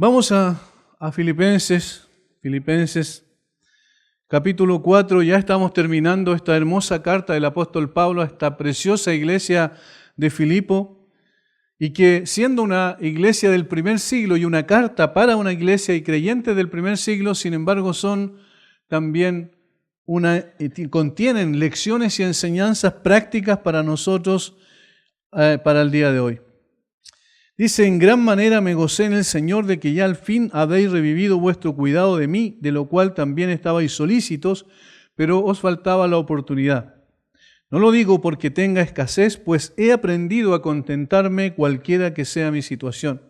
Vamos a Filipenses capítulo 4. Ya estamos terminando esta hermosa carta del apóstol Pablo a esta preciosa iglesia de Filipo, y que siendo una iglesia del primer siglo y una carta para una iglesia y creyentes del primer siglo, sin embargo son también contienen lecciones y enseñanzas prácticas para nosotros para el día de hoy. Dice: en gran manera me gocé en el Señor de que ya al fin habéis revivido vuestro cuidado de mí, de lo cual también estabais solícitos, pero os faltaba la oportunidad. No lo digo porque tenga escasez, pues he aprendido a contentarme cualquiera que sea mi situación.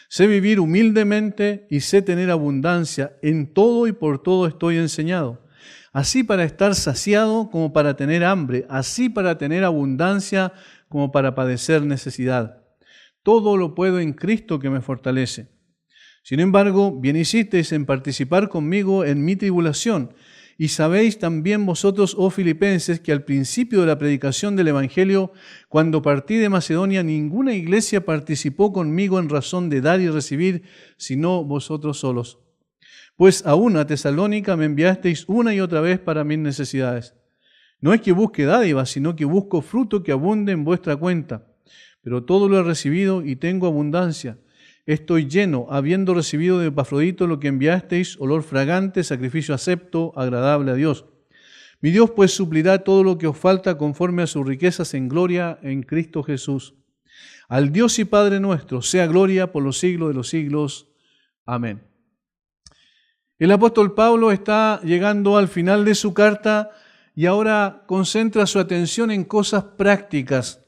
Sé vivir humildemente y sé tener abundancia. En todo y por todo estoy enseñado. Así para estar saciado como para tener hambre, así para tener abundancia como para padecer necesidad. Todo lo puedo en Cristo que me fortalece. Sin embargo, bien hicisteis en participar conmigo en mi tribulación. Y sabéis también vosotros, oh Filipenses, que al principio de la predicación del Evangelio, cuando partí de Macedonia, ninguna iglesia participó conmigo en razón de dar y recibir, sino vosotros solos. Pues aún a Tesalónica me enviasteis una y otra vez para mis necesidades. No es que busque dádivas, sino que busco fruto que abunde en vuestra cuenta. Pero todo lo he recibido y tengo abundancia. Estoy lleno, habiendo recibido de Epafrodito lo que enviasteis, olor fragante, sacrificio acepto, agradable a Dios. Mi Dios pues suplirá todo lo que os falta conforme a sus riquezas en gloria en Cristo Jesús. Al Dios y Padre nuestro sea gloria por los siglos de los siglos. Amén. El apóstol Pablo está llegando al final de su carta y ahora concentra su atención en cosas prácticas.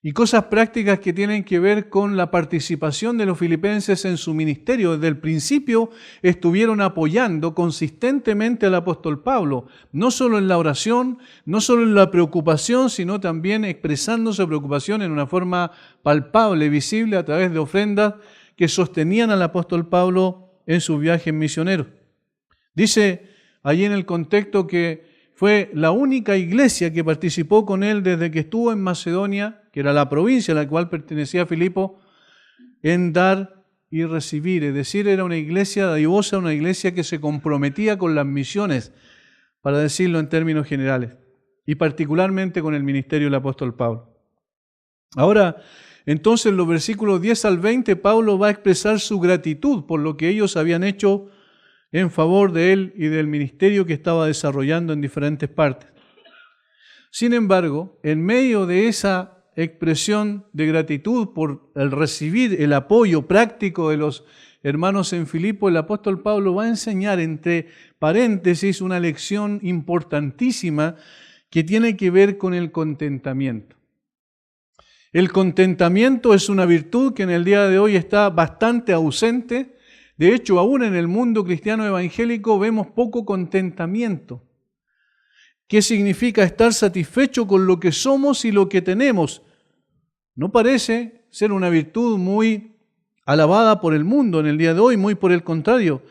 Y cosas prácticas que tienen que ver con la participación de los filipenses en su ministerio. Desde el principio estuvieron apoyando consistentemente al apóstol Pablo, no solo en la oración, no solo en la preocupación, sino también expresando su preocupación en una forma palpable, visible, a través de ofrendas que sostenían al apóstol Pablo en sus viajes misioneros. Dice allí en el contexto que fue la única iglesia que participó con él desde que estuvo en Macedonia, que era la provincia a la cual pertenecía Filipo, en dar y recibir. Es decir, era una iglesia dadivosa, una iglesia que se comprometía con las misiones, para decirlo en términos generales, y particularmente con el ministerio del apóstol Pablo. Ahora, entonces, en los versículos 10 al 20, Pablo va a expresar su gratitud por lo que ellos habían hecho en favor de él y del ministerio que estaba desarrollando en diferentes partes. Sin embargo, en medio de esa expresión de gratitud por el recibir el apoyo práctico de los hermanos en Filipo, el apóstol Pablo va a enseñar entre paréntesis una lección importantísima que tiene que ver con el contentamiento. El contentamiento es una virtud que en el día de hoy está bastante ausente. De hecho, aún en el mundo cristiano evangélico vemos poco contentamiento. ¿Qué significa estar satisfecho con lo que somos y lo que tenemos? No parece ser una virtud muy alabada por el mundo en el día de hoy, muy por el contrario.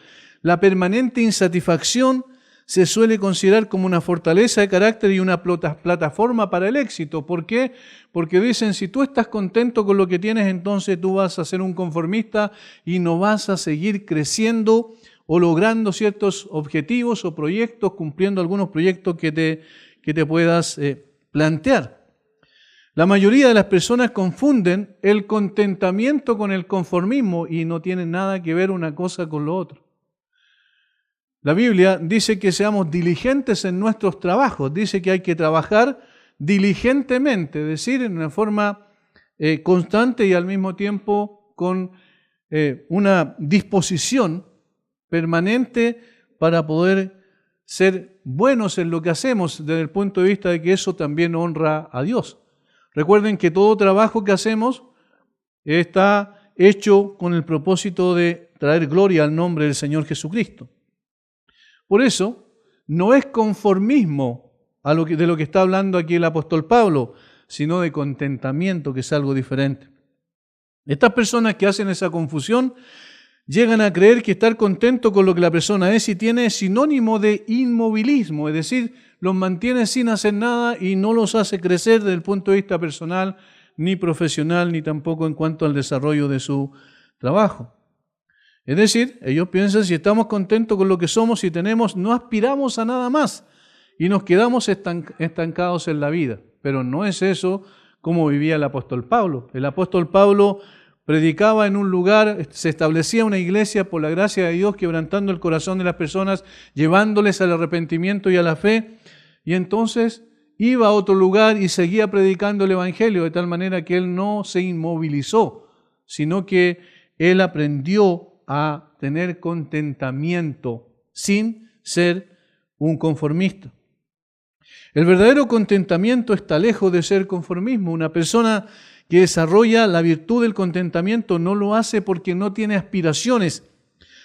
La permanente insatisfacción se suele considerar como una fortaleza de carácter y una plataforma para el éxito. ¿Por qué? Porque dicen, si tú estás contento con lo que tienes, entonces tú vas a ser un conformista y no vas a seguir creciendo o logrando ciertos objetivos o proyectos, cumpliendo algunos proyectos que te puedas plantear. La mayoría de las personas confunden el contentamiento con el conformismo y no tienen nada que ver una cosa con lo otro. La Biblia dice que seamos diligentes en nuestros trabajos, dice que hay que trabajar diligentemente, es decir, en una forma constante y al mismo tiempo con una disposición permanente para poder ser buenos en lo que hacemos desde el punto de vista de que eso también honra a Dios. Recuerden que todo trabajo que hacemos está hecho con el propósito de traer gloria al nombre del Señor Jesucristo. Por eso, no es conformismo de lo que está hablando aquí el apóstol Pablo, sino de contentamiento, que es algo diferente. Estas personas que hacen esa confusión llegan a creer que estar contento con lo que la persona es y tiene es sinónimo de inmovilismo, es decir, los mantiene sin hacer nada y no los hace crecer desde el punto de vista personal, ni profesional, ni tampoco en cuanto al desarrollo de su trabajo. Es decir, ellos piensan si estamos contentos con lo que somos y tenemos, no aspiramos a nada más y nos quedamos estancados en la vida. Pero no es eso como vivía el apóstol Pablo. El apóstol Pablo predicaba en un lugar, se establecía una iglesia por la gracia de Dios, quebrantando el corazón de las personas, llevándoles al arrepentimiento y a la fe, y entonces iba a otro lugar y seguía predicando el evangelio, de tal manera que él no se inmovilizó, sino que él aprendió a tener contentamiento sin ser un conformista. El verdadero contentamiento está lejos de ser conformismo. Una persona que desarrolla la virtud del contentamiento no lo hace porque no tiene aspiraciones,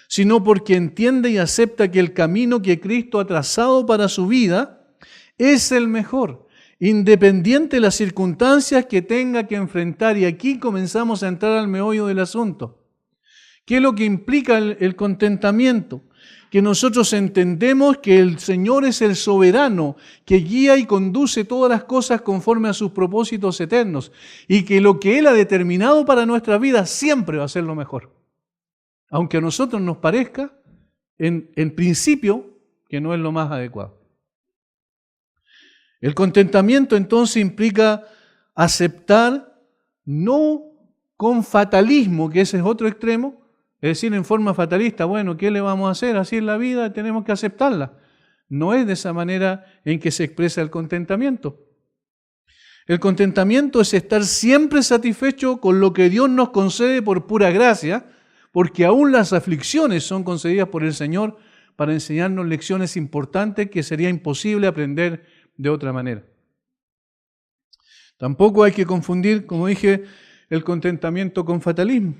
sino porque entiende y acepta que el camino que Cristo ha trazado para su vida es el mejor, independiente de las circunstancias que tenga que enfrentar. Y aquí comenzamos a entrar al meollo del asunto. ¿Qué es lo que implica el contentamiento? Que nosotros entendemos que el Señor es el soberano, que guía y conduce todas las cosas conforme a sus propósitos eternos, y que lo que Él ha determinado para nuestra vida siempre va a ser lo mejor. Aunque a nosotros nos parezca, en principio, que no es lo más adecuado. El contentamiento entonces implica aceptar, no con fatalismo, que ese es otro extremo, es decir, en forma fatalista, bueno, ¿qué le vamos a hacer? Así es la vida, tenemos que aceptarla. No es de esa manera en que se expresa el contentamiento. El contentamiento es estar siempre satisfecho con lo que Dios nos concede por pura gracia, porque aún las aflicciones son concedidas por el Señor para enseñarnos lecciones importantes que sería imposible aprender de otra manera. Tampoco hay que confundir, como dije, el contentamiento con fatalismo.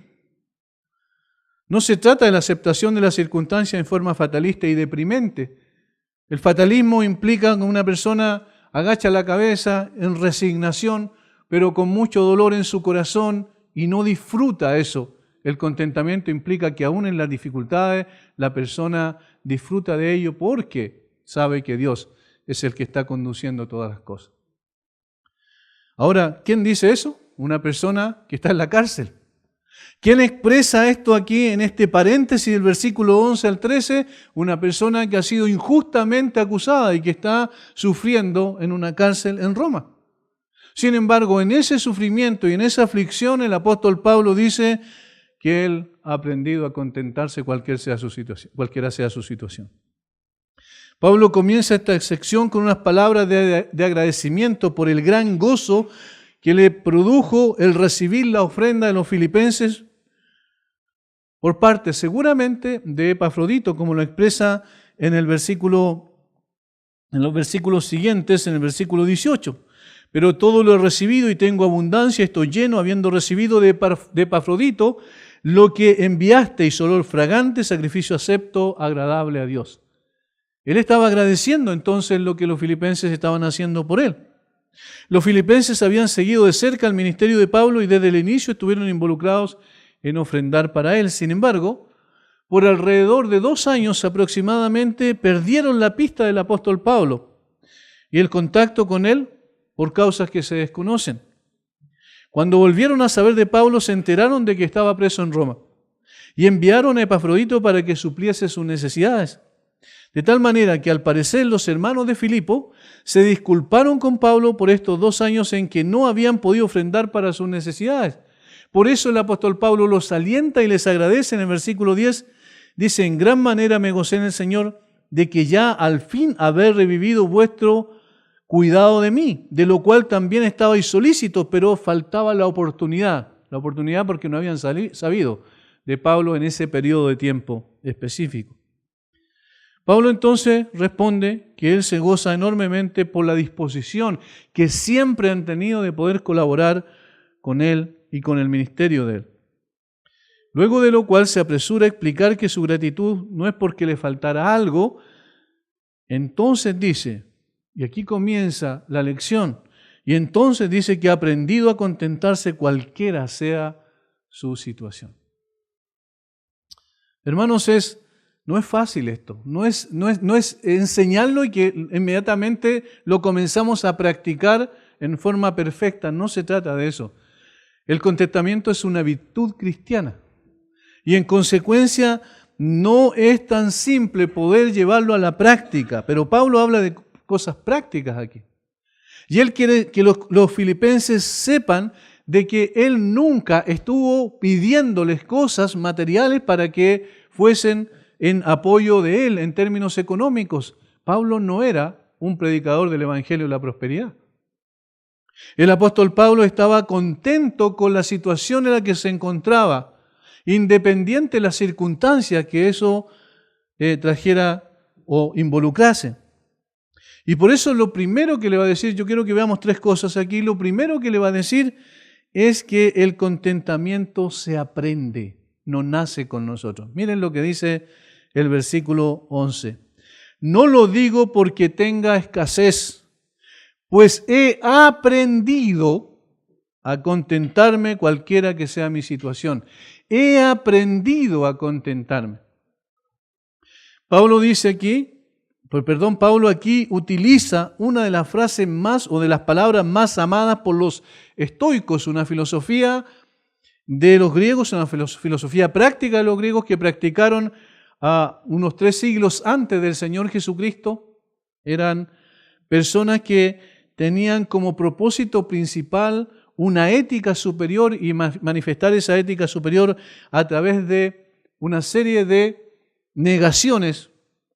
No se trata de la aceptación de las circunstancias en forma fatalista y deprimente. El fatalismo implica que una persona agacha la cabeza en resignación, pero con mucho dolor en su corazón y no disfruta eso. El contentamiento implica que aún en las dificultades la persona disfruta de ello porque sabe que Dios es el que está conduciendo todas las cosas. Ahora, ¿quién dice eso? Una persona que está en la cárcel. ¿Quién expresa esto aquí en este paréntesis del versículo 11 al 13? Una persona que ha sido injustamente acusada y que está sufriendo en una cárcel en Roma. Sin embargo, en ese sufrimiento y en esa aflicción, el apóstol Pablo dice que él ha aprendido a contentarse cualquiera sea su situación. Pablo comienza esta sección con unas palabras de agradecimiento por el gran gozo que le produjo el recibir la ofrenda de los filipenses por parte seguramente de Epafrodito, como lo expresa en los versículos siguientes, en el versículo 18. Pero todo lo he recibido y tengo abundancia, estoy lleno, habiendo recibido de Epafrodito lo que enviasteis, olor fragante, sacrificio acepto, agradable a Dios. Él estaba agradeciendo entonces lo que los filipenses estaban haciendo por él. Los filipenses habían seguido de cerca el ministerio de Pablo y desde el inicio estuvieron involucrados en ofrendar para él. Sin embargo, por alrededor de 2 años aproximadamente perdieron la pista del apóstol Pablo y el contacto con él por causas que se desconocen. Cuando volvieron a saber de Pablo, se enteraron de que estaba preso en Roma y enviaron a Epafrodito para que supliese sus necesidades. De tal manera que al parecer los hermanos de Filipo se disculparon con Pablo por estos 2 años en que no habían podido ofrendar para sus necesidades. Por eso el apóstol Pablo los alienta y les agradece. En el versículo 10 dice: en gran manera me gocé en el Señor de que ya al fin haber revivido vuestro cuidado de mí, de lo cual también estabais solícitos, pero faltaba la oportunidad porque no habían sabido de Pablo en ese periodo de tiempo específico. Pablo entonces responde que él se goza enormemente por la disposición que siempre han tenido de poder colaborar con él y con el ministerio de él. Luego de lo cual se apresura a explicar que su gratitud no es porque le faltara algo. Entonces dice, y aquí comienza la lección, y entonces dice que ha aprendido a contentarse cualquiera sea su situación. Hermanos, no es fácil esto, no es enseñarlo y que inmediatamente lo comenzamos a practicar en forma perfecta, no se trata de eso. El contentamiento es una virtud cristiana Y en consecuencia, no es tan simple poder llevarlo a la práctica. Pero Pablo habla de cosas prácticas aquí. Y él quiere que los filipenses sepan de que él nunca estuvo pidiéndoles cosas materiales para que fuesen en apoyo de él en términos económicos. Pablo no era un predicador del Evangelio de la prosperidad. El apóstol Pablo estaba contento con la situación en la que se encontraba, independiente de las circunstancias que eso trajera o involucrase. Y por eso lo primero que le va a decir, yo quiero que veamos tres cosas aquí, lo primero que le va a decir es que el contentamiento se aprende, no nace con nosotros. Miren lo que dice el versículo 11. No lo digo porque tenga escasez, pues he aprendido a contentarme cualquiera que sea mi situación. He aprendido a contentarme. Pablo aquí utiliza una de las frases más o de las palabras más amadas por los estoicos, una filosofía de los griegos, una filosofía práctica de los griegos que practicaron a unos 3 siglos antes del Señor Jesucristo. Eran personas que tenían como propósito principal una ética superior y manifestar esa ética superior a través de una serie de negaciones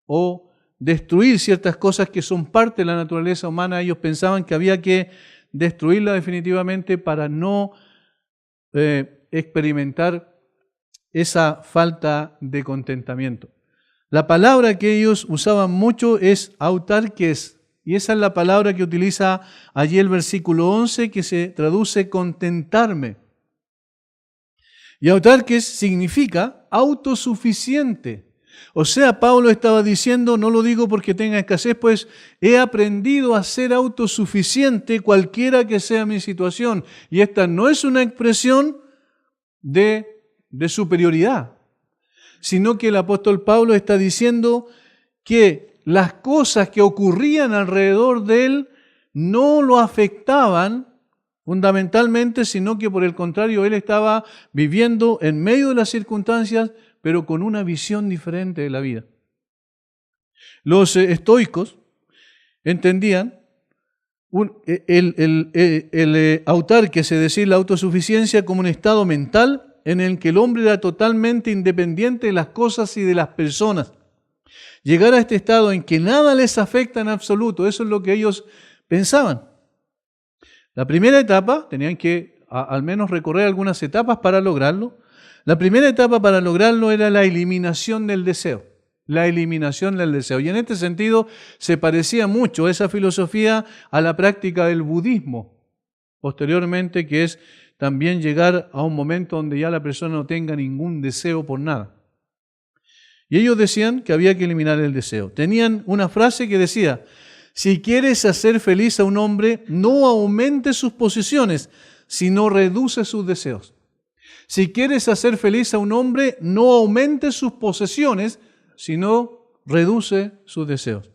o destruir ciertas cosas que son parte de la naturaleza humana. Ellos pensaban que había que destruirla definitivamente para no experimentar esa falta de contentamiento. La palabra que ellos usaban mucho es autarques, y esa es la palabra que utiliza allí el versículo 11, que se traduce contentarme. Y autarques significa autosuficiente. O sea, Pablo estaba diciendo, no lo digo porque tenga escasez, pues he aprendido a ser autosuficiente cualquiera que sea mi situación. Y esta no es una expresión de superioridad, sino que el apóstol Pablo está diciendo que las cosas que ocurrían alrededor de él no lo afectaban fundamentalmente, sino que por el contrario, él estaba viviendo en medio de las circunstancias, pero con una visión diferente de la vida. Los estoicos entendían el autarques, es decir, la autosuficiencia, como un estado mental en el que el hombre era totalmente independiente de las cosas y de las personas. Llegar a este estado en que nada les afecta en absoluto, eso es lo que ellos pensaban. La primera etapa, tenían que al menos recorrer algunas etapas para lograrlo. La primera etapa para lograrlo era la eliminación del deseo. La eliminación del deseo. Y en este sentido se parecía mucho esa filosofía a la práctica del budismo. Posteriormente, que es también llegar a un momento donde ya la persona no tenga ningún deseo por nada. Y ellos decían que había que eliminar el deseo. Tenían una frase que decía: si quieres hacer feliz a un hombre, no aumente sus posesiones, sino reduce sus deseos. Si quieres hacer feliz a un hombre, no aumente sus posesiones, sino reduce sus deseos.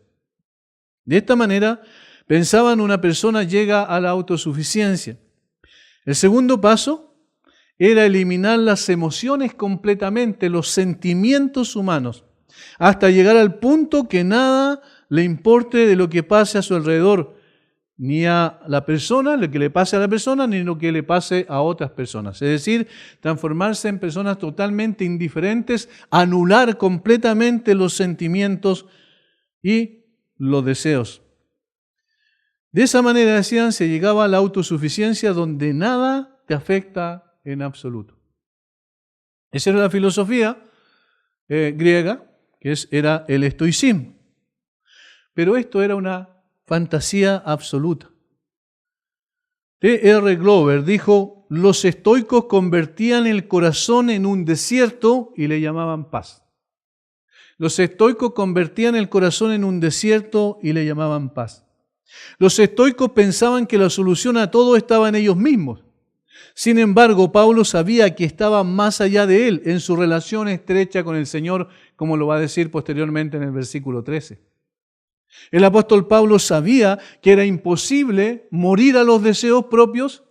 De esta manera, pensaban, una persona llega a la autosuficiencia. El segundo paso era eliminar las emociones completamente, los sentimientos humanos, hasta llegar al punto que nada le importe de lo que pase a su alrededor, ni a la persona, lo que le pase a la persona, ni lo que le pase a otras personas. Es decir, transformarse en personas totalmente indiferentes, anular completamente los sentimientos y los deseos. De esa manera, decían, se llegaba a la autosuficiencia donde nada te afecta en absoluto. Esa era la filosofía griega, que era el estoicismo. Pero esto era una fantasía absoluta. T.R. Glover dijo: los estoicos convertían el corazón en un desierto y le llamaban paz. Los estoicos convertían el corazón en un desierto y le llamaban paz. Los estoicos pensaban que la solución a todo estaba en ellos mismos. Sin embargo, Pablo sabía que estaba más allá de él, en su relación estrecha con el Señor, como lo va a decir posteriormente en el versículo 13. El apóstol Pablo sabía que era imposible morir a los deseos propios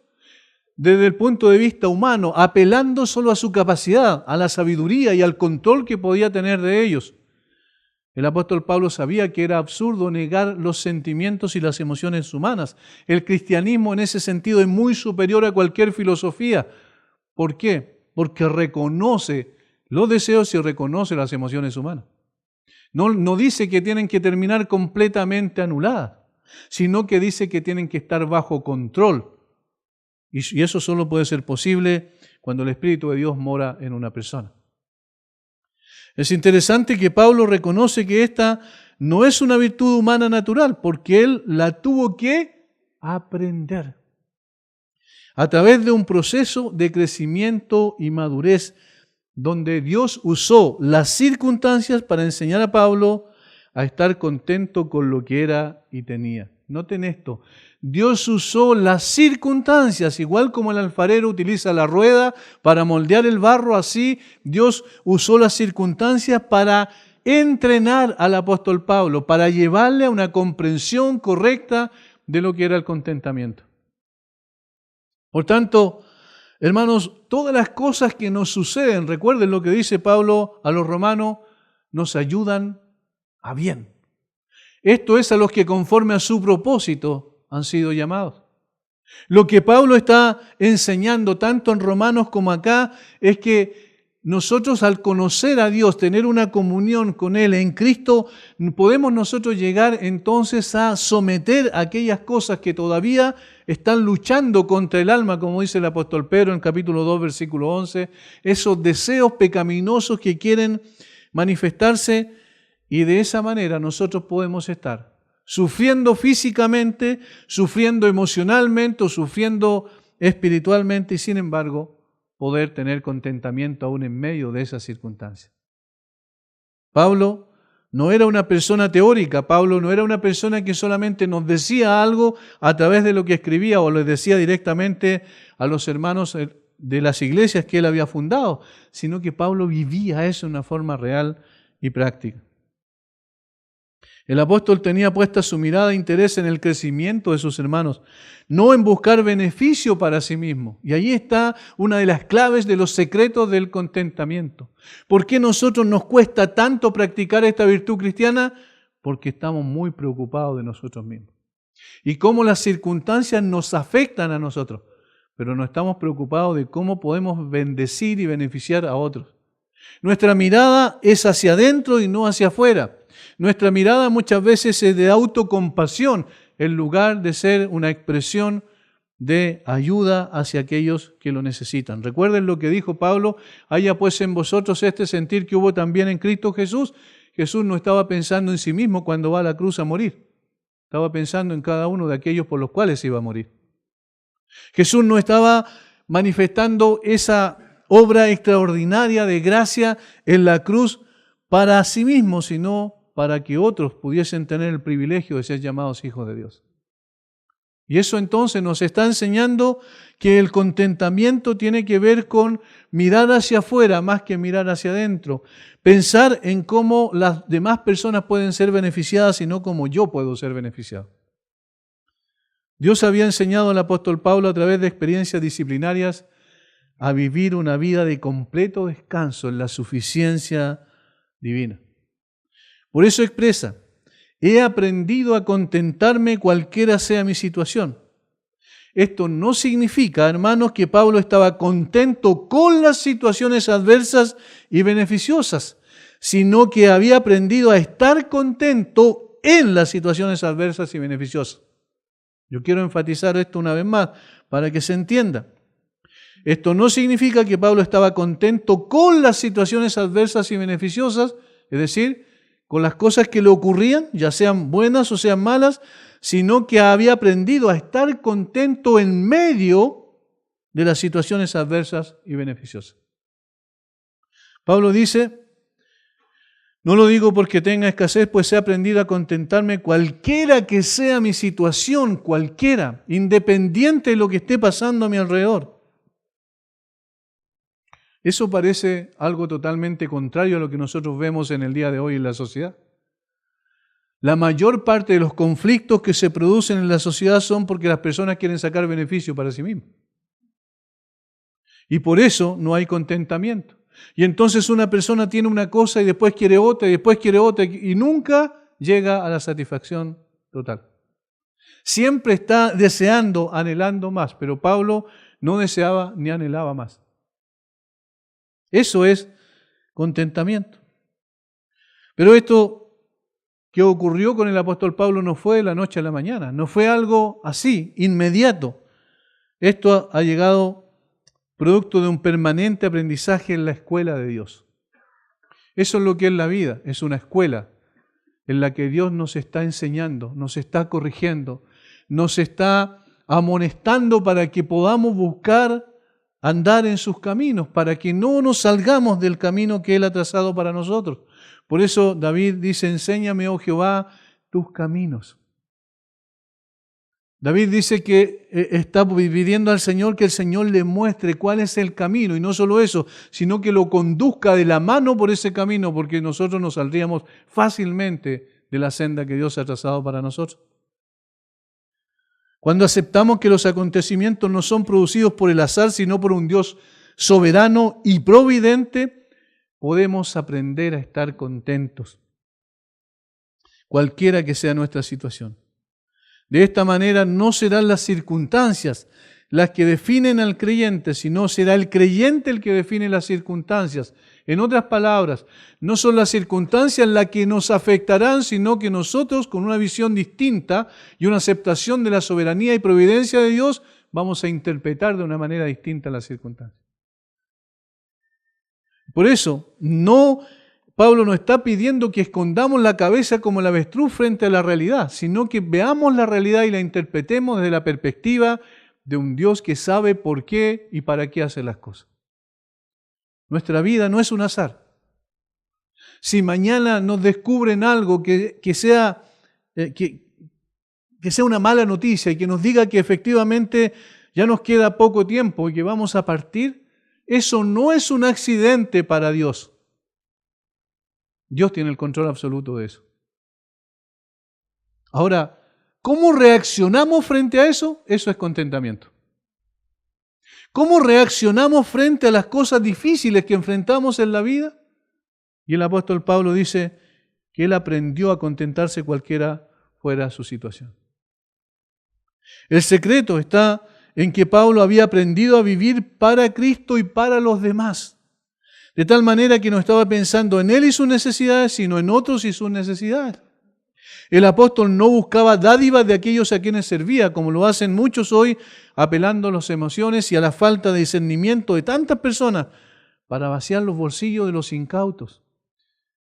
desde el punto de vista humano, apelando solo a su capacidad, a la sabiduría y al control que podía tener de ellos. El apóstol Pablo sabía que era absurdo negar los sentimientos y las emociones humanas. El cristianismo en ese sentido es muy superior a cualquier filosofía. ¿Por qué? Porque reconoce los deseos y reconoce las emociones humanas. No dice que tienen que terminar completamente anuladas, sino que dice que tienen que estar bajo control. Y eso solo puede ser posible cuando el Espíritu de Dios mora en una persona. Es interesante que Pablo reconoce que esta no es una virtud humana natural, porque él la tuvo que aprender a través de un proceso de crecimiento y madurez, donde Dios usó las circunstancias para enseñar a Pablo a estar contento con lo que era y tenía. Noten esto, Dios usó las circunstancias, igual como el alfarero utiliza la rueda para moldear el barro, así Dios usó las circunstancias para entrenar al apóstol Pablo, para llevarle a una comprensión correcta de lo que era el contentamiento. Por tanto, hermanos, todas las cosas que nos suceden, recuerden lo que dice Pablo a los romanos, nos ayudan a bien. Esto es a los que conforme a su propósito han sido llamados. Lo que Pablo está enseñando tanto en Romanos como acá es que nosotros al conocer a Dios, tener una comunión con Él en Cristo, podemos nosotros llegar entonces a someter aquellas cosas que todavía están luchando contra el alma, como dice el apóstol Pedro en capítulo 2, versículo 11, esos deseos pecaminosos que quieren manifestarse, y de esa manera nosotros podemos estar sufriendo físicamente, sufriendo emocionalmente o sufriendo espiritualmente y sin embargo poder tener contentamiento aún en medio de esas circunstancias. Pablo no era una persona teórica, Pablo no era una persona que solamente nos decía algo a través de lo que escribía o les decía directamente a los hermanos de las iglesias que él había fundado, sino que Pablo vivía eso de una forma real y práctica. El apóstol tenía puesta su mirada e interés en el crecimiento de sus hermanos, no en buscar beneficio para sí mismo. Y ahí está una de las claves de los secretos del contentamiento. ¿Por qué a nosotros nos cuesta tanto practicar esta virtud cristiana? Porque estamos muy preocupados de nosotros mismos. Y cómo las circunstancias nos afectan a nosotros, pero no estamos preocupados de cómo podemos bendecir y beneficiar a otros. Nuestra mirada es hacia adentro y no hacia afuera. Nuestra mirada muchas veces es de autocompasión, en lugar de ser una expresión de ayuda hacia aquellos que lo necesitan. Recuerden lo que dijo Pablo, haya pues en vosotros este sentir que hubo también en Cristo Jesús. Jesús no estaba pensando en sí mismo cuando va a la cruz a morir. Estaba pensando en cada uno de aquellos por los cuales iba a morir. Jesús no estaba manifestando esa obra extraordinaria de gracia en la cruz para sí mismo, sino para que otros pudiesen tener el privilegio de ser llamados hijos de Dios. Y eso entonces nos está enseñando que el contentamiento tiene que ver con mirar hacia afuera más que mirar hacia adentro. Pensar en cómo las demás personas pueden ser beneficiadas y no cómo yo puedo ser beneficiado. Dios había enseñado al apóstol Pablo a través de experiencias disciplinarias a vivir una vida de completo descanso en la suficiencia divina. Por eso expresa, he aprendido a contentarme cualquiera sea mi situación. Esto no significa, hermanos, que Pablo estaba contento con las situaciones adversas y beneficiosas, sino que había aprendido a estar contento en las situaciones adversas y beneficiosas. Yo quiero enfatizar esto una vez más para que se entienda. Esto no significa que Pablo estaba contento con las situaciones adversas y beneficiosas, es decir, con las cosas que le ocurrían, ya sean buenas o sean malas, sino que había aprendido a estar contento en medio de las situaciones adversas y beneficiosas. Pablo dice, no lo digo porque tenga escasez, pues he aprendido a contentarme cualquiera que sea mi situación, cualquiera, independiente de lo que esté pasando a mi alrededor. Eso parece algo totalmente contrario a lo que nosotros vemos en el día de hoy en la sociedad. La mayor parte de los conflictos que se producen en la sociedad son porque las personas quieren sacar beneficio para sí mismas. Y por eso no hay contentamiento. Y entonces una persona tiene una cosa y después quiere otra y después quiere otra y nunca llega a la satisfacción total. Siempre está deseando, anhelando más, pero Pablo no deseaba ni anhelaba más. Eso es contentamiento. Pero esto que ocurrió con el apóstol Pablo no fue de la noche a la mañana, no fue algo así, inmediato. Esto ha llegado producto de un permanente aprendizaje en la escuela de Dios. Eso es lo que es la vida, es una escuela en la que Dios nos está enseñando, nos está corrigiendo, nos está amonestando para que podamos buscar andar en sus caminos, para que no nos salgamos del camino que Él ha trazado para nosotros. Por eso David dice, enséñame, oh Jehová, tus caminos. David dice que está pidiendo al Señor que el Señor le muestre cuál es el camino, y no solo eso, sino que lo conduzca de la mano por ese camino, porque nosotros nos saldríamos fácilmente de la senda que Dios ha trazado para nosotros. Cuando aceptamos que los acontecimientos no son producidos por el azar, sino por un Dios soberano y providente, podemos aprender a estar contentos, cualquiera que sea nuestra situación. De esta manera no serán las circunstancias las que definen al creyente, sino será el creyente el que define las circunstancias. En otras palabras, no son las circunstancias las que nos afectarán, sino que nosotros, con una visión distinta y una aceptación de la soberanía y providencia de Dios, vamos a interpretar de una manera distinta las circunstancias. Por eso, Pablo no está pidiendo que escondamos la cabeza como el avestruz frente a la realidad, sino que veamos la realidad y la interpretemos desde la perspectiva de un Dios que sabe por qué y para qué hace las cosas. Nuestra vida no es un azar. Si mañana nos descubren algo que sea una mala noticia y que nos diga que efectivamente ya nos queda poco tiempo y que vamos a partir, eso no es un accidente para Dios. Dios tiene el control absoluto de eso. Ahora, ¿cómo reaccionamos frente a eso? Eso es contentamiento. ¿Cómo reaccionamos frente a las cosas difíciles que enfrentamos en la vida? Y el apóstol Pablo dice que él aprendió a contentarse cualquiera fuera su situación. El secreto está en que Pablo había aprendido a vivir para Cristo y para los demás. De tal manera que no estaba pensando en él y sus necesidades, sino en otros y sus necesidades. El apóstol no buscaba dádivas de aquellos a quienes servía, como lo hacen muchos hoy, apelando a las emociones y a la falta de discernimiento de tantas personas para vaciar los bolsillos de los incautos.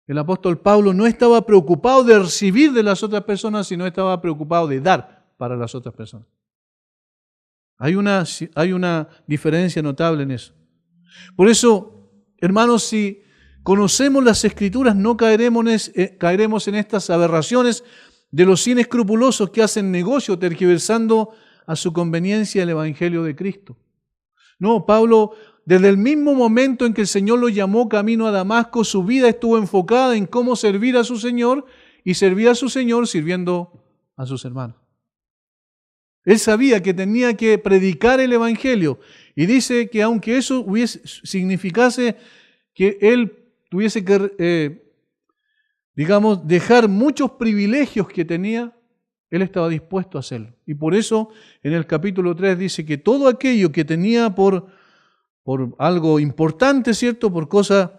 El apóstol Pablo no estaba preocupado de recibir de las otras personas, sino estaba preocupado de dar para las otras personas. Hay una diferencia notable en eso. Por eso, hermanos, si conocemos las Escrituras, no caeremos en estas aberraciones de los inescrupulosos que hacen negocio tergiversando a su conveniencia el Evangelio de Cristo. No, Pablo, desde el mismo momento en que el Señor lo llamó camino a Damasco, su vida estuvo enfocada en cómo servir a su Señor y servía a su Señor sirviendo a sus hermanos. Él sabía que tenía que predicar el Evangelio y dice que aunque eso significase que él tuviese que, dejar muchos privilegios que tenía, él estaba dispuesto a hacerlo. Y por eso en el capítulo 3 dice que todo aquello que tenía por algo importante, ¿cierto? Por cosas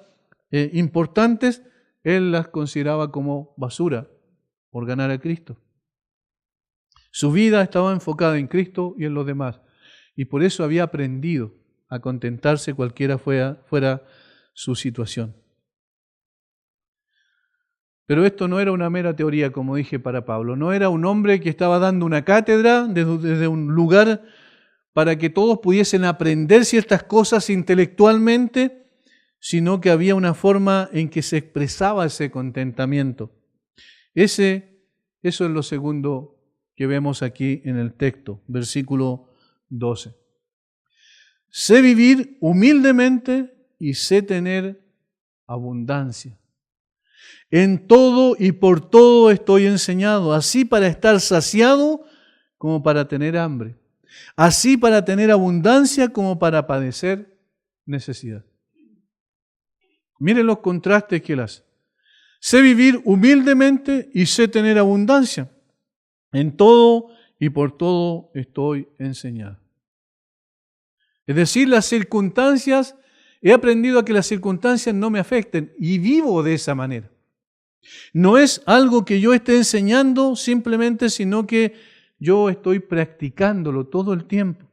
importantes, él las consideraba como basura por ganar a Cristo. Su vida estaba enfocada en Cristo y en los demás. Y por eso había aprendido a contentarse cualquiera fuera su situación. Pero esto no era una mera teoría, como dije, para Pablo. No era un hombre que estaba dando una cátedra desde un lugar para que todos pudiesen aprender ciertas cosas intelectualmente, sino que había una forma en que se expresaba ese contentamiento. Eso es lo segundo que vemos aquí en el texto, versículo 12. Sé vivir humildemente y sé tener abundancia. En todo y por todo estoy enseñado, así para estar saciado como para tener hambre, así para tener abundancia como para padecer necesidad. Miren los contrastes que él hace. Sé vivir humildemente y sé tener abundancia. En todo y por todo estoy enseñado. Es decir, las circunstancias, he aprendido a que las circunstancias no me afecten y vivo de esa manera. No es algo que yo esté enseñando simplemente, sino que yo estoy practicándolo todo el tiempo.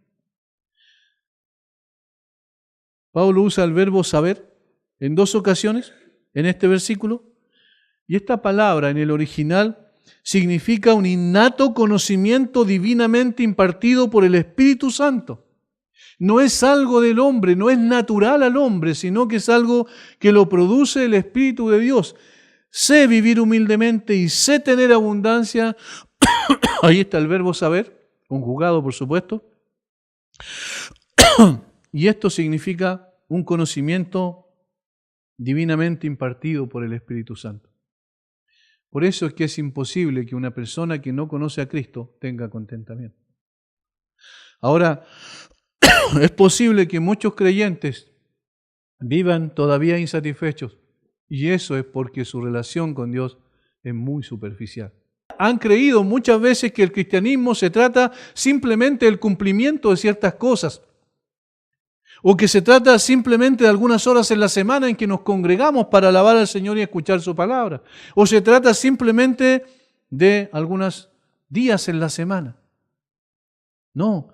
Pablo usa el verbo saber en 2 ocasiones en este versículo, y esta palabra en el original significa un innato conocimiento divinamente impartido por el Espíritu Santo. No es algo del hombre, no es natural al hombre, sino que es algo que lo produce el Espíritu de Dios. Sé vivir humildemente y sé tener abundancia. Ahí está el verbo saber, conjugado por supuesto. Y esto significa un conocimiento divinamente impartido por el Espíritu Santo. Por eso es que es imposible que una persona que no conoce a Cristo tenga contentamiento. Ahora, es posible que muchos creyentes vivan todavía insatisfechos, y eso es porque su relación con Dios es muy superficial. Han creído muchas veces que el cristianismo se trata simplemente del cumplimiento de ciertas cosas, o que se trata simplemente de algunas horas en la semana en que nos congregamos para alabar al Señor y escuchar su palabra, o se trata simplemente de algunos días en la semana. No.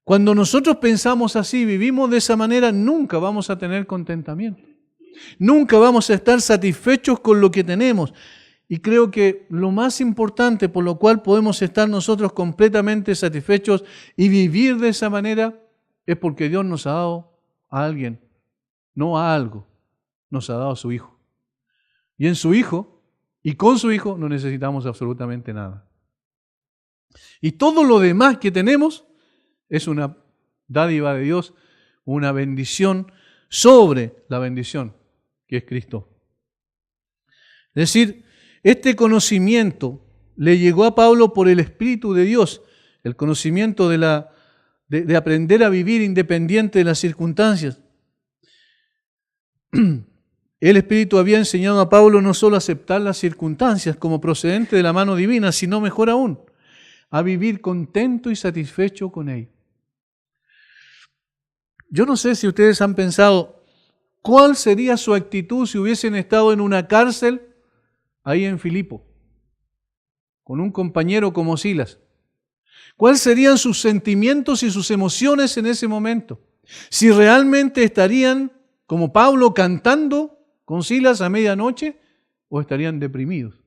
Cuando nosotros pensamos así, vivimos de esa manera, nunca vamos a tener contentamiento. Nunca vamos a estar satisfechos con lo que tenemos. Y creo que lo más importante por lo cual podemos estar nosotros completamente satisfechos y vivir de esa manera es porque Dios nos ha dado a alguien, no a algo, nos ha dado a su Hijo. Y en su Hijo y con su Hijo no necesitamos absolutamente nada. Y todo lo demás que tenemos es una dádiva de Dios, una bendición sobre la bendición que es Cristo. Es decir, este conocimiento le llegó a Pablo por el Espíritu de Dios, el conocimiento de aprender a vivir independiente de las circunstancias. El Espíritu había enseñado a Pablo no solo a aceptar las circunstancias como procedente de la mano divina, sino mejor aún, a vivir contento y satisfecho con ello. Yo no sé si ustedes han pensado cuál sería su actitud si hubiesen estado en una cárcel ahí en Filipo, con un compañero como Silas. ¿Cuáles serían sus sentimientos y sus emociones en ese momento? Si realmente estarían, como Pablo, cantando con Silas a medianoche, o estarían deprimidos,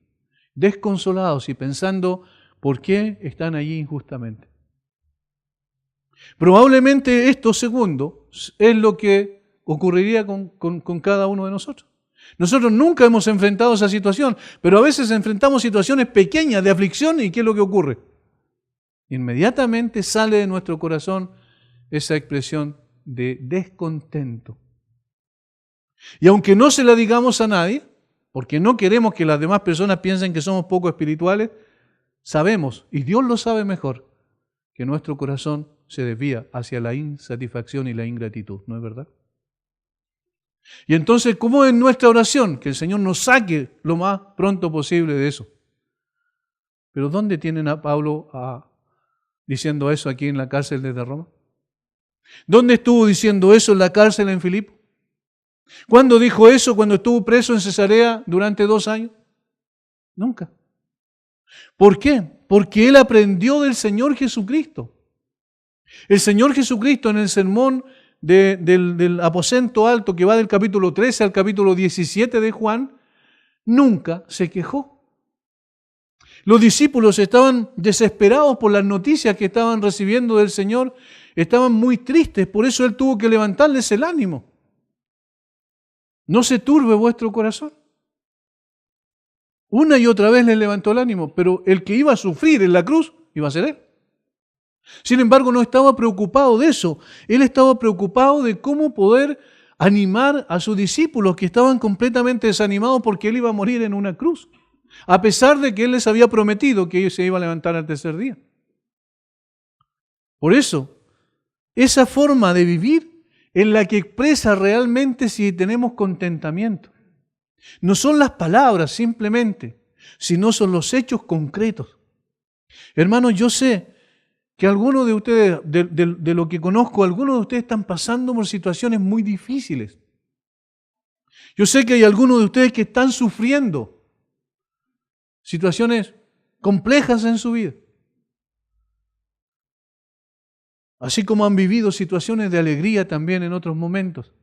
desconsolados y pensando por qué están allí injustamente. Probablemente esto segundo es lo que ocurriría con cada uno de nosotros. Nosotros nunca hemos enfrentado esa situación, pero a veces enfrentamos situaciones pequeñas de aflicción y ¿qué es lo que ocurre? Inmediatamente sale de nuestro corazón esa expresión de descontento. Y aunque no se la digamos a nadie, porque no queremos que las demás personas piensen que somos poco espirituales, sabemos, y Dios lo sabe mejor, que nuestro corazón se desvía hacia la insatisfacción y la ingratitud, ¿no es verdad? Y entonces, ¿cómo es nuestra oración? Que el Señor nos saque lo más pronto posible de eso. Pero ¿dónde tienen a Pablo diciendo eso aquí en la cárcel de Roma? ¿Dónde estuvo diciendo eso en la cárcel en Filipo? ¿Cuándo dijo eso cuando estuvo preso en Cesarea durante 2 años? Nunca. ¿Por qué? Porque él aprendió del Señor Jesucristo. El Señor Jesucristo en el sermón del aposento alto que va del capítulo 13 al capítulo 17 de Juan, nunca se quejó. Los discípulos estaban desesperados por las noticias que estaban recibiendo del Señor, estaban muy tristes, por eso Él tuvo que levantarles el ánimo. No se turbe vuestro corazón. Una y otra vez les levantó el ánimo, pero el que iba a sufrir en la cruz iba a ser Él. Sin embargo, no estaba preocupado de eso. Él estaba preocupado de cómo poder animar a sus discípulos que estaban completamente desanimados porque Él iba a morir en una cruz, a pesar de que Él les había prometido que se iba a levantar al tercer día. Por eso, esa forma de vivir en la que expresa realmente si tenemos contentamiento. No son las palabras simplemente, sino son los hechos concretos. Hermanos, yo sé que algunos de ustedes, de lo que conozco, algunos de ustedes están pasando por situaciones muy difíciles. Yo sé que hay algunos de ustedes que están sufriendo situaciones complejas en su vida. Así como han vivido situaciones de alegría también en otros momentos.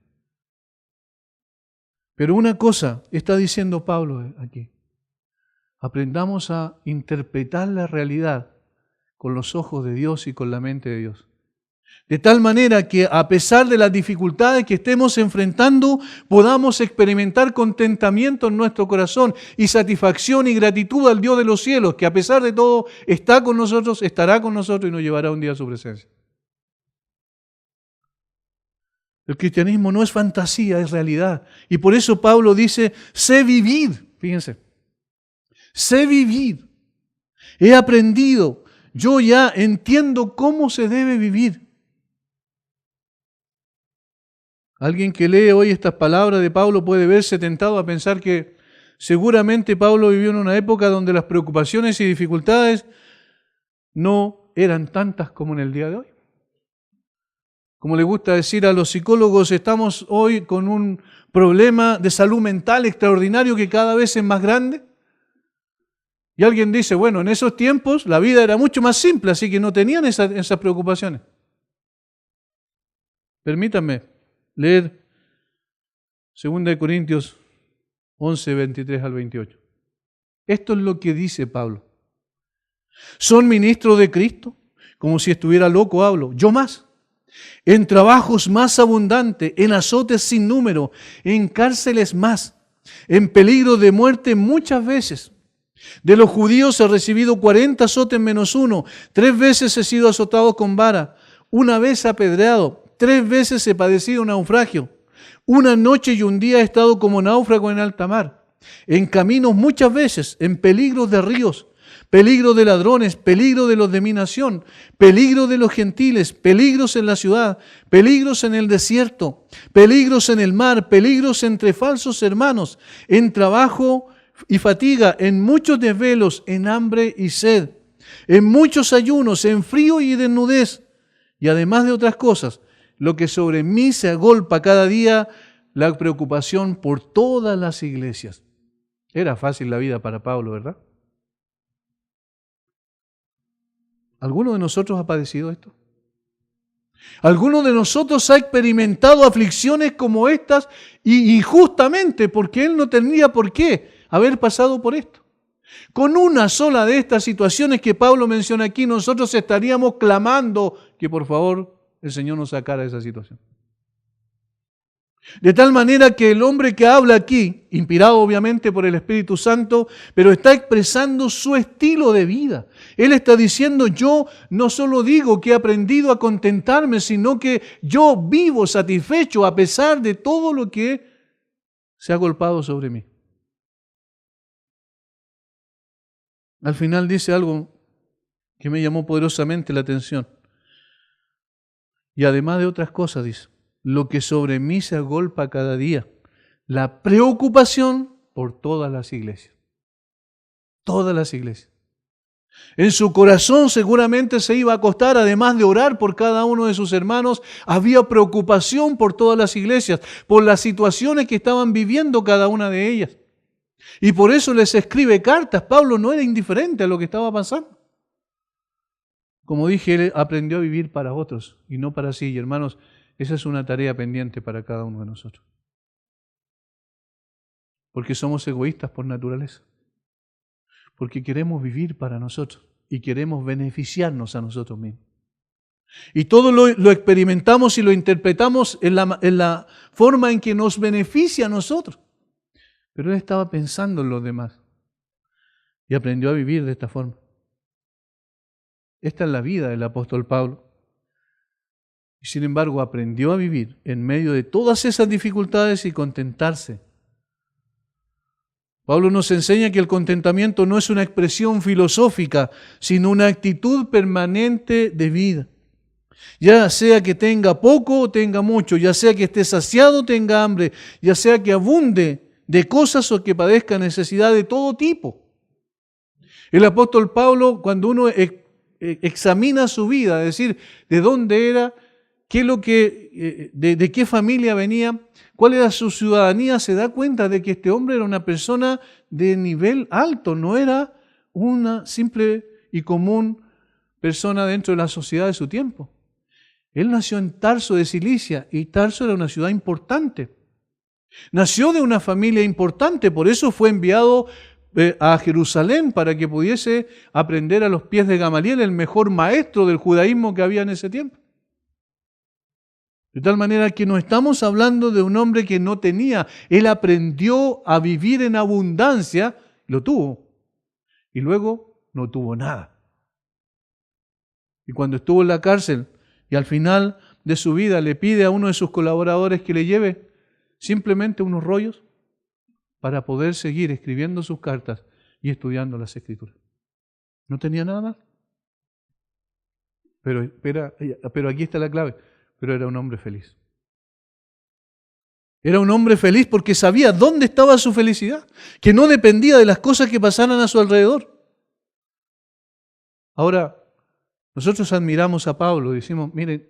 Pero una cosa está diciendo Pablo aquí. Aprendamos a interpretar la realidad con los ojos de Dios y con la mente de Dios. De tal manera que a pesar de las dificultades que estemos enfrentando, podamos experimentar contentamiento en nuestro corazón y satisfacción y gratitud al Dios de los cielos, que a pesar de todo está con nosotros, estará con nosotros y nos llevará un día a su presencia. El cristianismo no es fantasía, es realidad. Y por eso Pablo dice, sé vivir. Fíjense, sé vivir. He aprendido, yo ya entiendo cómo se debe vivir. Alguien que lee hoy estas palabras de Pablo puede verse tentado a pensar que seguramente Pablo vivió en una época donde las preocupaciones y dificultades no eran tantas como en el día de hoy. Como le gusta decir a los psicólogos, estamos hoy con un problema de salud mental extraordinario que cada vez es más grande. Y alguien dice, bueno, en esos tiempos la vida era mucho más simple, así que no tenían esas preocupaciones. Permítanme leer 2 Corintios 11, 23 al 28. Esto es lo que dice Pablo. ¿Son ministros de Cristo? Como si estuviera loco hablo. Yo más. En trabajos más abundantes, en azotes sin número, en cárceles más, en peligro de muerte muchas veces. De los judíos he recibido 40 azotes menos uno, 3 veces he sido azotado con vara, 1 vez apedreado, 3 veces he padecido naufragio. 1 noche y un día he estado como náufrago en alta mar, en caminos muchas veces, en peligros de ríos, peligro de ladrones, peligro de los de mi nación, peligro de los gentiles, peligros en la ciudad, peligros en el desierto, peligros en el mar, peligros entre falsos hermanos, en trabajo y fatiga, en muchos desvelos, en hambre y sed, en muchos ayunos, en frío y desnudez, y además de otras cosas, lo que sobre mí se agolpa cada día, la preocupación por todas las iglesias. Era fácil la vida para Pablo, ¿verdad? ¿Alguno de nosotros ha padecido esto? ¿Alguno de nosotros ha experimentado aflicciones como estas y injustamente porque él no tendría por qué haber pasado por esto? Con una sola de estas situaciones que Pablo menciona aquí, nosotros estaríamos clamando que por favor el Señor nos sacara de esa situación. De tal manera que el hombre que habla aquí, inspirado obviamente por el Espíritu Santo, pero está expresando su estilo de vida. Él está diciendo, yo no solo digo que he aprendido a contentarme, sino que yo vivo satisfecho a pesar de todo lo que se ha golpeado sobre mí. Al final dice algo que me llamó poderosamente la atención. Y además de otras cosas dice, lo que sobre mí se agolpa cada día, la preocupación por todas las iglesias. Todas las iglesias. En su corazón seguramente se iba a acostar, además de orar por cada uno de sus hermanos, había preocupación por todas las iglesias, por las situaciones que estaban viviendo cada una de ellas. Y por eso les escribe cartas. Pablo no era indiferente a lo que estaba pasando. Como dije, él aprendió a vivir para otros y no para sí. Y hermanos, esa es una tarea pendiente para cada uno de nosotros. Porque somos egoístas por naturaleza. Porque queremos vivir para nosotros y queremos beneficiarnos a nosotros mismos. Y todo lo experimentamos y lo interpretamos en la forma en que nos beneficia a nosotros. Pero él estaba pensando en los demás y aprendió a vivir de esta forma. Esta es la vida del apóstol Pablo. Y sin embargo aprendió a vivir en medio de todas esas dificultades y contentarse. Pablo nos enseña que el contentamiento no es una expresión filosófica, sino una actitud permanente de vida. Ya sea que tenga poco o tenga mucho, ya sea que esté saciado o tenga hambre, ya sea que abunde de cosas o que padezca necesidad de todo tipo. El apóstol Pablo, cuando uno examina su vida, es decir, de dónde era, qué es lo que, de qué familia venía, cuál era su ciudadanía, se da cuenta de que este hombre era una persona de nivel alto, no era una simple y común persona dentro de la sociedad de su tiempo. Él nació en Tarso de Cilicia y Tarso era una ciudad importante. Nació de una familia importante, por eso fue enviado a Jerusalén para que pudiese aprender a los pies de Gamaliel, el mejor maestro del judaísmo que había en ese tiempo. De tal manera que no estamos hablando de un hombre que no tenía. Él aprendió a vivir en abundancia, lo tuvo, y luego no tuvo nada. Y cuando estuvo en la cárcel y al final de su vida le pide a uno de sus colaboradores que le lleve simplemente unos rollos para poder seguir escribiendo sus cartas y estudiando las Escrituras. No tenía nada más. Pero aquí está la clave. Pero era un hombre feliz. Era un hombre feliz porque sabía dónde estaba su felicidad, que no dependía de las cosas que pasaran a su alrededor. Ahora, nosotros admiramos a Pablo, decimos, miren,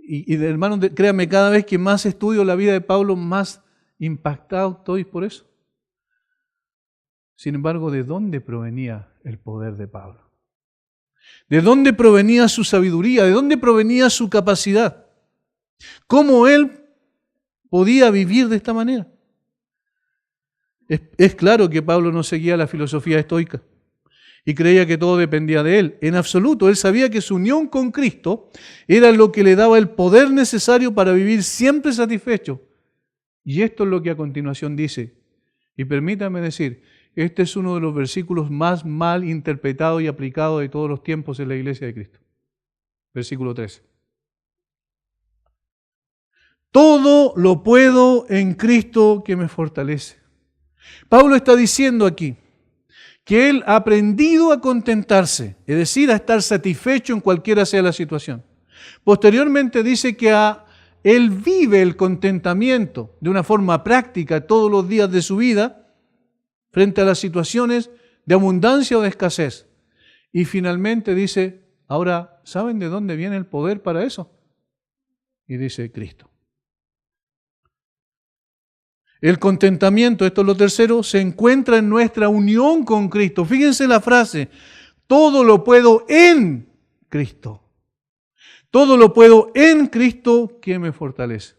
hermanos, créanme, cada vez que más estudio la vida de Pablo, más impactado estoy por eso. Sin embargo, ¿de dónde provenía el poder de Pablo? ¿De dónde provenía su sabiduría? ¿De dónde provenía su capacidad? ¿Cómo él podía vivir de esta manera? Es claro que Pablo no seguía la filosofía estoica y creía que todo dependía de él. En absoluto, él sabía que su unión con Cristo era lo que le daba el poder necesario para vivir siempre satisfecho. Y esto es lo que a continuación dice. Y permítame decir, este es uno de los versículos más mal interpretados y aplicados de todos los tiempos en la iglesia de Cristo. Versículo 13. Todo lo puedo en Cristo que me fortalece. Pablo está diciendo aquí que él ha aprendido a contentarse, es decir, a estar satisfecho en cualquiera sea la situación. Posteriormente dice que él vive el contentamiento de una forma práctica todos los días de su vida frente a las situaciones de abundancia o de escasez. Y finalmente dice, ahora, ¿saben de dónde viene el poder para eso? Y dice, Cristo. El contentamiento, esto es lo tercero, se encuentra en nuestra unión con Cristo. Fíjense la frase, todo lo puedo en Cristo. Todo lo puedo en Cristo que me fortalece.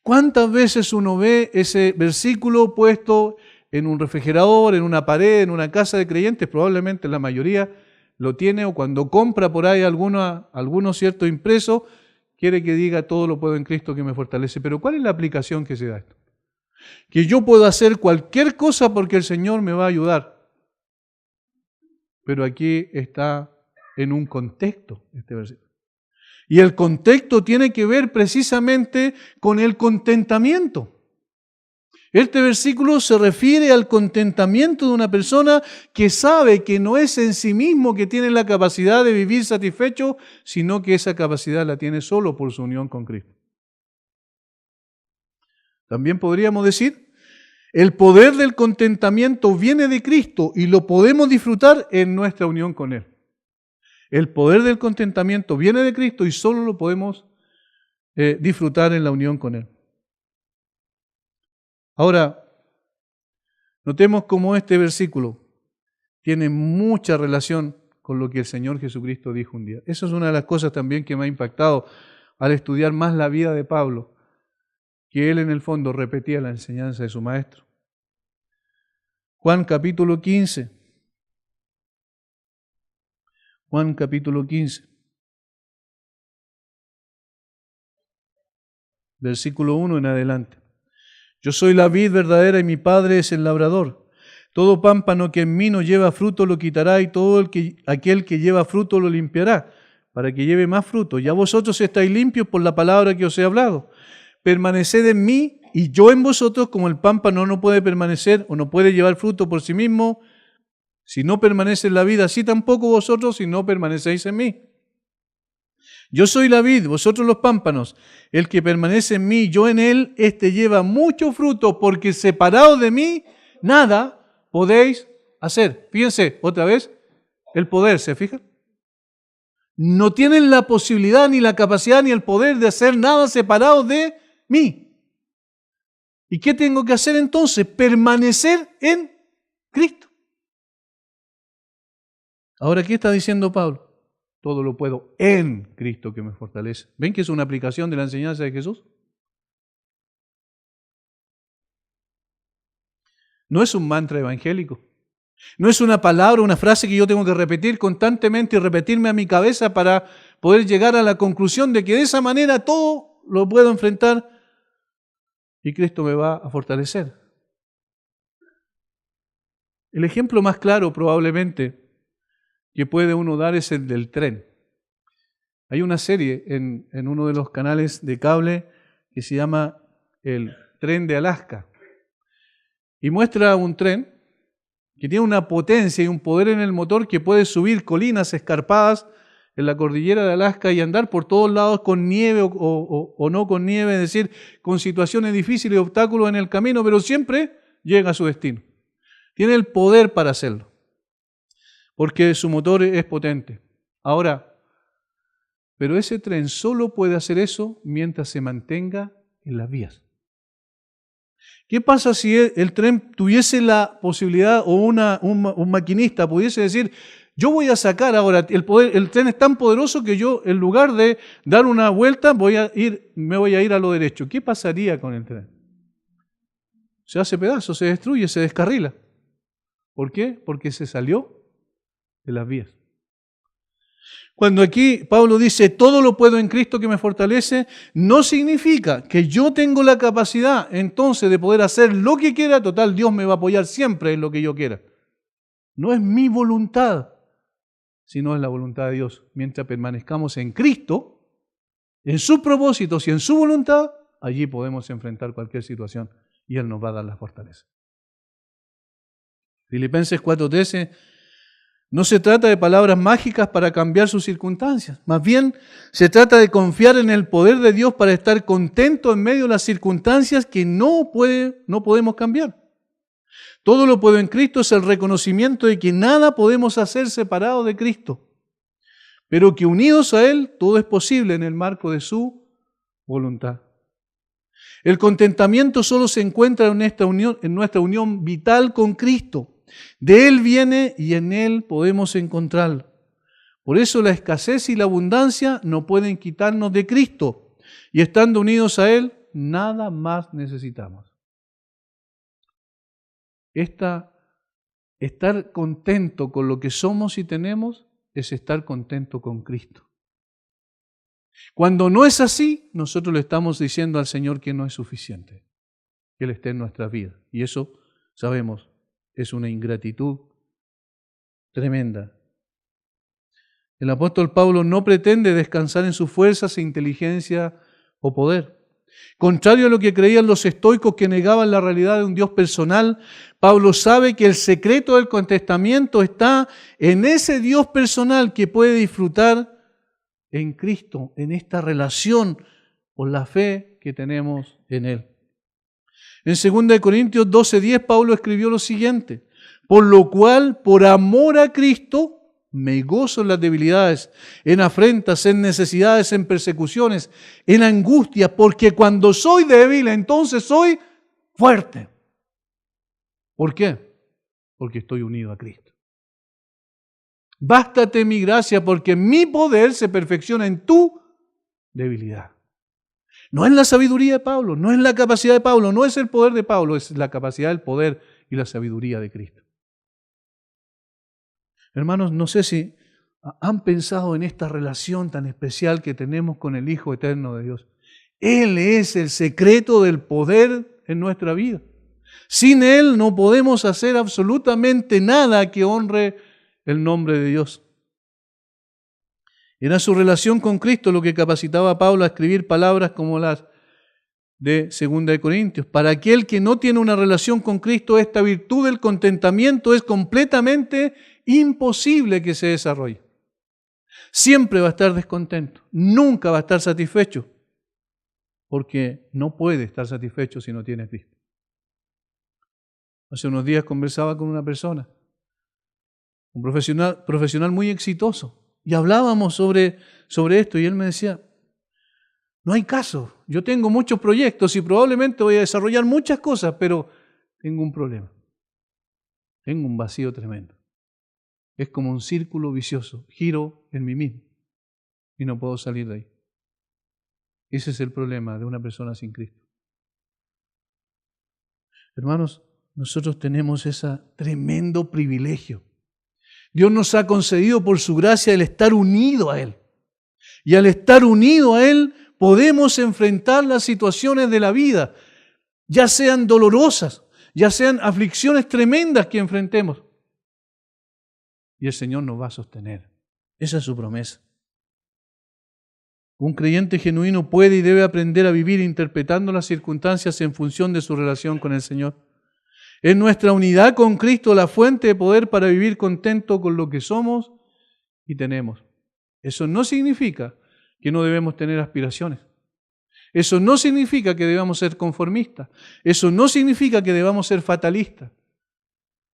¿Cuántas veces uno ve ese versículo puesto en un refrigerador, en una pared, en una casa de creyentes? Probablemente la mayoría lo tiene, o cuando compra por ahí alguno cierto impreso, quiere que diga todo lo puedo en Cristo que me fortalece. Pero ¿cuál es la aplicación que se da esto? Que yo puedo hacer cualquier cosa porque el Señor me va a ayudar. Pero aquí está en un contexto este versículo. Y el contexto tiene que ver precisamente con el contentamiento. Este versículo se refiere al contentamiento de una persona que sabe que no es en sí mismo que tiene la capacidad de vivir satisfecho, sino que esa capacidad la tiene solo por su unión con Cristo. También podríamos decir, el poder del contentamiento viene de Cristo y lo podemos disfrutar en nuestra unión con Él. El poder del contentamiento viene de Cristo y solo lo podemos disfrutar en la unión con Él. Ahora, notemos cómo este versículo tiene mucha relación con lo que el Señor Jesucristo dijo un día. Eso es una de las cosas también que me ha impactado al estudiar más la vida de Pablo, que él en el fondo repetía la enseñanza de su maestro. Juan capítulo 15. Juan capítulo 15. Versículo 1 en adelante. Yo soy la vid verdadera y mi Padre es el labrador. Todo pámpano que en mí no lleva fruto lo quitará y todo aquel que lleva fruto lo limpiará, para que lleve más fruto. Ya vosotros estáis limpios por la palabra que os he hablado. Permaneced en mí y yo en vosotros, como el pámpano no puede permanecer o no puede llevar fruto por sí mismo, si no permanece en la vida, así tampoco vosotros si no permanecéis en mí. Yo soy la vid, vosotros los pámpanos. El que permanece en mí, yo en él, éste lleva mucho fruto, porque separados de mí, nada podéis hacer. Fíjense, otra vez, el poder, ¿se fijan? No tienen la posibilidad, ni la capacidad, ni el poder de hacer nada separados de mí. ¿Y qué tengo que hacer entonces? Permanecer en Cristo. Ahora, ¿qué está diciendo Pablo? Todo lo puedo en Cristo que me fortalece. ¿Ven que es una aplicación de la enseñanza de Jesús? No es un mantra evangélico. No es una palabra, una frase que yo tengo que repetir constantemente y repetirme a mi cabeza para poder llegar a la conclusión de que de esa manera todo lo puedo enfrentar y Cristo me va a fortalecer. El ejemplo más claro probablemente que puede uno dar es el del tren. Hay una serie en uno de los canales de cable que se llama El Tren de Alaska y muestra un tren que tiene una potencia y un poder en el motor que puede subir colinas escarpadas en la cordillera de Alaska y andar por todos lados con nieve o no con nieve, es decir, con situaciones difíciles y obstáculos en el camino, pero siempre llega a su destino. Tiene el poder para hacerlo, porque su motor es potente. Ahora, pero ese tren solo puede hacer eso mientras se mantenga en las vías. ¿Qué pasa si el tren tuviese la posibilidad o un maquinista pudiese decir, yo voy a sacar ahora el poder, el tren es tan poderoso que yo en lugar de dar una vuelta me voy a ir a lo derecho? ¿Qué pasaría con el tren? Se hace pedazos, se destruye, se descarrila. ¿Por qué? Porque se salió de las vías. Cuando aquí Pablo dice, todo lo puedo en Cristo que me fortalece, no significa que yo tengo la capacidad entonces de poder hacer lo que quiera, total, Dios me va a apoyar siempre en lo que yo quiera. No es mi voluntad, sino es la voluntad de Dios. Mientras permanezcamos en Cristo, en sus propósitos y en su voluntad, allí podemos enfrentar cualquier situación y Él nos va a dar la fortaleza. Filipenses 4:13. No se trata de palabras mágicas para cambiar sus circunstancias. Más bien, se trata de confiar en el poder de Dios para estar contento en medio de las circunstancias que no podemos cambiar. Todo lo puedo en Cristo es el reconocimiento de que nada podemos hacer separado de Cristo, pero que unidos a Él todo es posible en el marco de su voluntad. El contentamiento solo se encuentra en nuestra unión vital con Cristo. De Él viene y en Él podemos encontrarlo. Por eso la escasez y la abundancia no pueden quitarnos de Cristo. Y estando unidos a Él, nada más necesitamos. Estar contento con lo que somos y tenemos es estar contento con Cristo. Cuando no es así, nosotros le estamos diciendo al Señor que no es suficiente, que Él esté en nuestras vidas. Y eso, sabemos, es una ingratitud tremenda. El apóstol Pablo no pretende descansar en sus fuerzas, inteligencia o poder. Contrario a lo que creían los estoicos que negaban la realidad de un Dios personal, Pablo sabe que el secreto del contentamiento está en ese Dios personal que puede disfrutar en Cristo, en esta relación por la fe que tenemos en Él. En 2 Corintios 12:10 Pablo escribió lo siguiente: por lo cual, por amor a Cristo, me gozo en las debilidades, en afrentas, en necesidades, en persecuciones, en angustia, porque cuando soy débil, entonces soy fuerte. ¿Por qué? Porque estoy unido a Cristo. Bástate mi gracia, porque mi poder se perfecciona en tu debilidad. No es la sabiduría de Pablo, no es la capacidad de Pablo, no es el poder de Pablo, es la capacidad, el poder y la sabiduría de Cristo. Hermanos, no sé si han pensado en esta relación tan especial que tenemos con el Hijo Eterno de Dios. Él es el secreto del poder en nuestra vida. Sin Él no podemos hacer absolutamente nada que honre el nombre de Dios. Era su relación con Cristo lo que capacitaba a Pablo a escribir palabras como las de 2 Corintios. Para aquel que no tiene una relación con Cristo, esta virtud del contentamiento es completamente imposible que se desarrolle. Siempre va a estar descontento, nunca va a estar satisfecho, porque no puede estar satisfecho si no tiene a Cristo. Hace unos días conversaba con una persona, un profesional muy exitoso, y hablábamos sobre esto, y él me decía, no hay caso, yo tengo muchos proyectos y probablemente voy a desarrollar muchas cosas, pero tengo un problema, tengo un vacío tremendo. Es como un círculo vicioso, giro en mí mismo y no puedo salir de ahí. Ese es el problema de una persona sin Cristo. Hermanos, nosotros tenemos ese tremendo privilegio. Dios nos ha concedido por su gracia el estar unido a Él. Y al estar unido a Él podemos enfrentar las situaciones de la vida, ya sean dolorosas, ya sean aflicciones tremendas que enfrentemos. Y el Señor nos va a sostener. Esa es su promesa. Un creyente genuino puede y debe aprender a vivir interpretando las circunstancias en función de su relación con el Señor. Es nuestra unidad con Cristo la fuente de poder para vivir contento con lo que somos y tenemos. Eso no significa que no debemos tener aspiraciones. Eso no significa que debamos ser conformistas. Eso no significa que debamos ser fatalistas.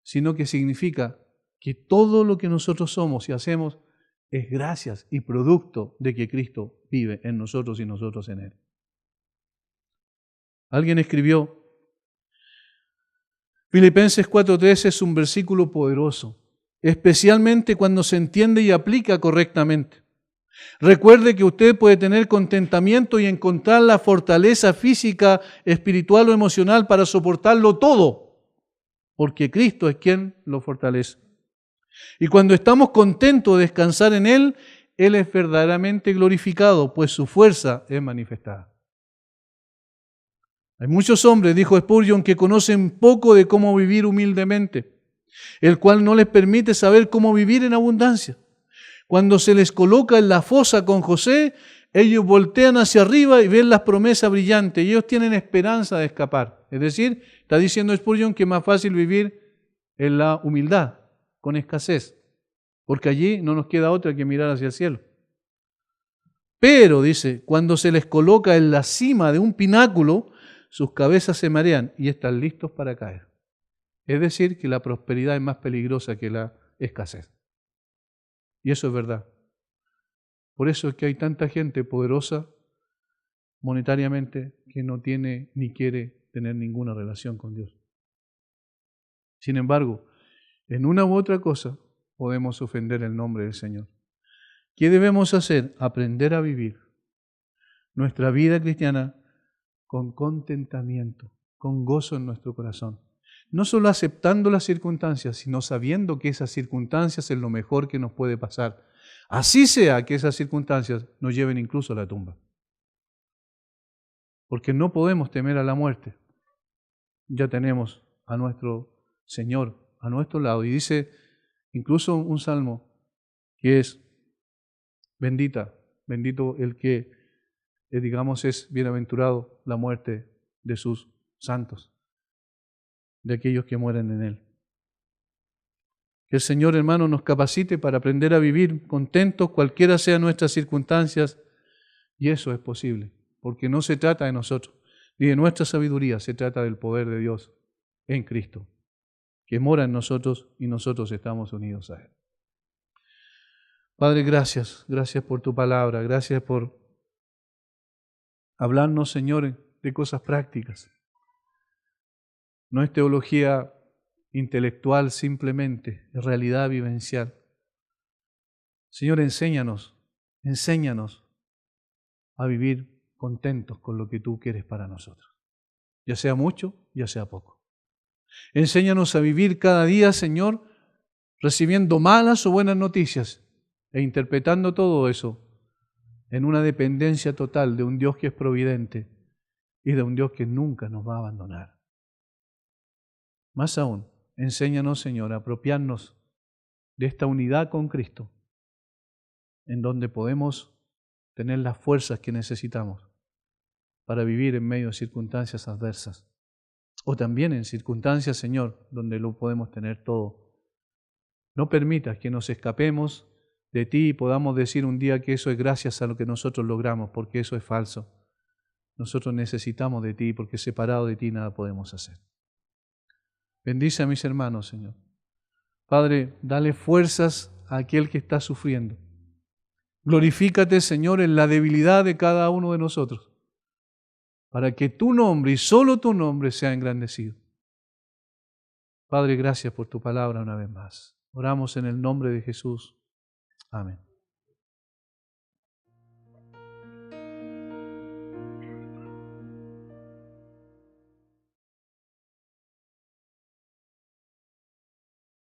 Sino que significa que todo lo que nosotros somos y hacemos es gracias y producto de que Cristo vive en nosotros y nosotros en Él. Alguien escribió, Filipenses 4:13 es un versículo poderoso, especialmente cuando se entiende y aplica correctamente. Recuerde que usted puede tener contentamiento y encontrar la fortaleza física, espiritual o emocional para soportarlo todo, porque Cristo es quien lo fortalece. Y cuando estamos contentos de descansar en Él, Él es verdaderamente glorificado, pues su fuerza es manifestada. Hay muchos hombres, dijo Spurgeon, que conocen poco de cómo vivir humildemente, el cual no les permite saber cómo vivir en abundancia. Cuando se les coloca en la fosa con José, ellos voltean hacia arriba y ven las promesas brillantes y ellos tienen esperanza de escapar. Es decir, está diciendo Spurgeon que es más fácil vivir en la humildad, con escasez, porque allí no nos queda otra que mirar hacia el cielo. Pero, dice, cuando se les coloca en la cima de un pináculo, sus cabezas se marean y están listos para caer. Es decir, que la prosperidad es más peligrosa que la escasez. Y eso es verdad. Por eso es que hay tanta gente poderosa monetariamente que no tiene ni quiere tener ninguna relación con Dios. Sin embargo, en una u otra cosa podemos ofender el nombre del Señor. ¿Qué debemos hacer? Aprender a vivir nuestra vida cristiana con contentamiento, con gozo en nuestro corazón. No solo aceptando las circunstancias, sino sabiendo que esas circunstancias es lo mejor que nos puede pasar. Así sea que esas circunstancias nos lleven incluso a la tumba. Porque no podemos temer a la muerte. Ya tenemos a nuestro Señor a nuestro lado. Y dice incluso un salmo que es bendito el que, digamos, es bienaventurado la muerte de sus santos, de aquellos que mueren en Él. Que el Señor, hermano, nos capacite para aprender a vivir contentos, cualquiera sean nuestras circunstancias, y eso es posible, porque no se trata de nosotros, ni de nuestra sabiduría, se trata del poder de Dios en Cristo, que mora en nosotros y nosotros estamos unidos a Él. Padre, gracias por tu palabra, gracias por hablarnos, Señor, de cosas prácticas. No es teología intelectual simplemente, es realidad vivencial. Señor, enséñanos a vivir contentos con lo que tú quieres para nosotros, ya sea mucho, ya sea poco. Enséñanos a vivir cada día, Señor, recibiendo malas o buenas noticias e interpretando todo eso en una dependencia total de un Dios que es providente y de un Dios que nunca nos va a abandonar. Más aún, enséñanos, Señor, a apropiarnos de esta unidad con Cristo, en donde podemos tener las fuerzas que necesitamos para vivir en medio de circunstancias adversas, o también en circunstancias, Señor, donde lo podemos tener todo. No permitas que nos escapemos de ti y podamos decir un día que eso es gracias a lo que nosotros logramos, porque eso es falso. Nosotros necesitamos de ti, porque separado de ti nada podemos hacer. Bendice a mis hermanos, Señor. Padre, dale fuerzas a aquel que está sufriendo. Glorifícate, Señor, en la debilidad de cada uno de nosotros, para que tu nombre y solo tu nombre sea engrandecido. Padre, gracias por tu palabra una vez más. Oramos en el nombre de Jesús. Amén.